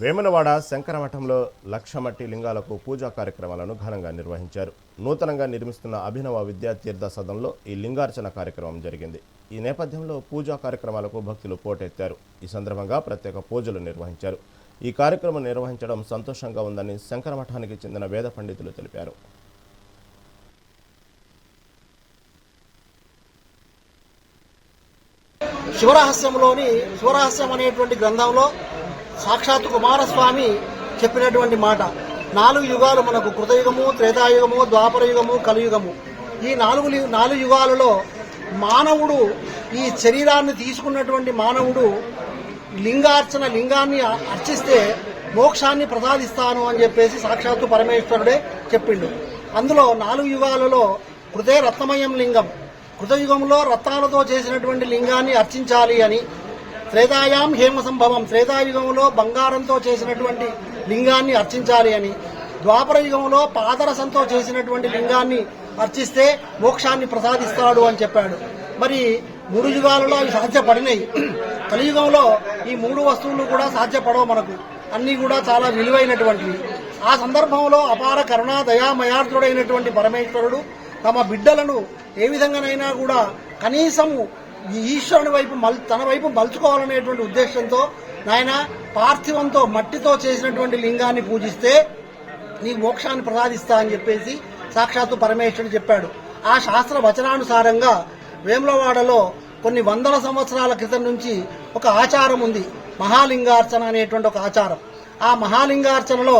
వేములవాడ శంకరమఠంలో లక్ష మట్టి లింగాలకు పూజా కార్యక్రమాలను ఘనంగా నిర్వహించారు. నూతనంగా నిర్మిస్తున్న అభినవ విద్యాతీర్థ సదనంలో ఈ లింగార్చన కార్యక్రమం జరిగింది. ఈ నేపథ్యంలో పూజా కార్యక్రమాలకు భక్తులు పోటెత్తారు. ఈ సందర్భంగా ప్రత్యేక పూజలు నిర్వహించారు. ఈ కార్యక్రమం నిర్వహించడం సంతోషంగా ఉందని శంకరమఠానికి చెందిన వేద పండితులు తెలిపారు. శివరహస్యం అనేటువంటి గ్రంథంలో సాక్షాత్ కుమారస్వామి చెప్పినటువంటి మాట, 4 యుగాలు మనకు కృతయుగము, త్రేతాయుగము, ద్వాపర యుగము, కలియుగము. ఈ నాలుగు యుగాలలో మానవుడు, ఈ శరీరాన్ని తీసుకున్నటువంటి మానవుడు లింగాన్ని అర్చిస్తే మోక్షాన్ని ప్రసాదిస్తాను అని చెప్పేసి సాక్షాత్తు పరమేశ్వరుడే చెప్పిండు. అందులో 4 యుగాలలో కృతే రత్నమయం లింగం, కృతయుగంలో రత్నాలతో చేసినటువంటి లింగాన్ని అర్చించాలి అని, త్రేతాయాం హేమ సంభవం, త్రేతాయుగంలో బంగారంతో చేసినటువంటి లింగాన్ని అర్చించాలి అని, ద్వాపర యుగంలో పాదరసంతో చేసినటువంటి లింగాన్ని అర్చిస్తే మోక్షాన్ని ప్రసాదిస్తాడు అని చెప్పాడు. మరి 3 యుగాలలో అవి సాధ్యపడినాయి. కలియుగంలో ఈ 3 వస్తువులు కూడా సాధ్యపడవు, మనకు అన్నీ కూడా చాలా విలువైనటువంటివి. ఆ సందర్భంలో అపార కరుణా దయామయార్థుడైనటువంటి పరమేశ్వరుడు తమ బిడ్డలను ఏ విధంగానైనా కూడా కనీసము ఈశ్వరుని వైపు తన వైపు మలుచుకోవాలనేటువంటి ఉద్దేశంతో, నాయన పార్థివంతో మట్టితో చేసినటువంటి లింగాన్ని పూజిస్తే నీ మోక్షాన్ని ప్రసాదిస్తా అని చెప్పేసి సాక్షాత్తు పరమేశ్వరుడు చెప్పాడు. ఆ శాస్త్ర వచనానుసారంగా వేములవాడలో కొన్ని వందల సంవత్సరాల క్రితం నుంచి ఒక ఆచారం ఉంది, మహాలింగార్చన అనేటువంటి ఒక ఆచారం. ఆ మహాలింగార్చనలో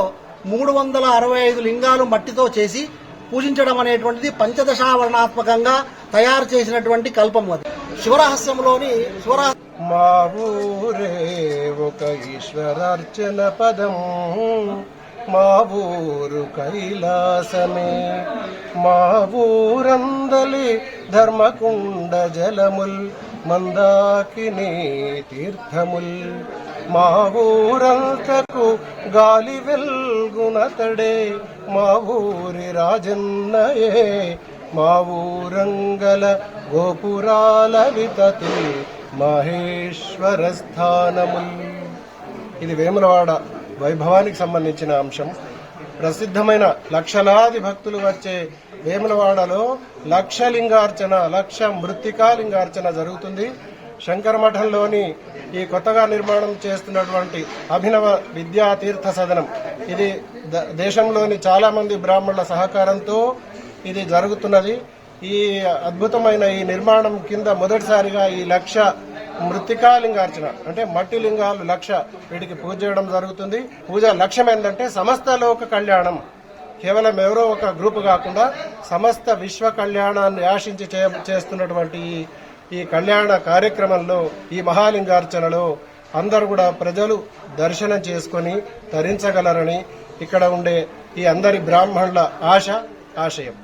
365 లింగాలు మట్టితో చేసి పూజించడం అనేటువంటిది పంచదశావర్ణాత్మకంగా తయారు చేసినటువంటి కల్పము. అది శివరహస్యంలోని మా ఊరే ఒక ఈశ్వరార్చన పదం, మా ఊరు కైలాసమే, మా ఊరందలి ధర్మకుండ జలముల్ మందాకిని తీర్థముల్, మా ఊరంతకు గాలి వెల్గునతడే మా ఊరి రాజన్నయే, మా ఊరంగల గోపురాల వితతి మహేశ్వర స్థానముల్. ఇది వేములవాడ వైభవానికి సంబంధించిన అంశం. ప్రసిద్ధమైన లక్షలాది భక్తులు వచ్చే వేములవాడలో లక్ష మృత్తికాలింగార్చన జరుగుతుంది. శంకరమఠంలోని ఈ కొత్తగా నిర్మాణం చేస్తున్నటువంటి అభినవ విద్యాతీర్థ సదనం, ఇది దేశంలోని చాలా మంది బ్రాహ్మణుల సహకారంతో ఇది జరుగుతున్నది. ఈ అద్భుతమైన ఈ నిర్మాణం కింద మొదటిసారిగా ఈ లక్ష మృత్తికాలింగార్చన అంటే మట్టి లింగాలు 1,00,000 వీటికి పూజ చేయడం జరుగుతుంది. పూజ లక్ష్యం ఏంటంటే సమస్త లోక కళ్యాణం, కేవలం ఎవరో ఒక గ్రూపు కాకుండా సమస్త విశ్వ కళ్యాణాన్ని ఆశించి చేస్తున్నటువంటి ఈ కళ్యాణ కార్యక్రమంలో, ఈ మహాలింగార్చనలో అందరూ కూడా ప్రజలు దర్శనం చేసుకుని తరించగలరని ఇక్కడ ఉండే ఈ అందరి బ్రాహ్మణుల ఆశయం.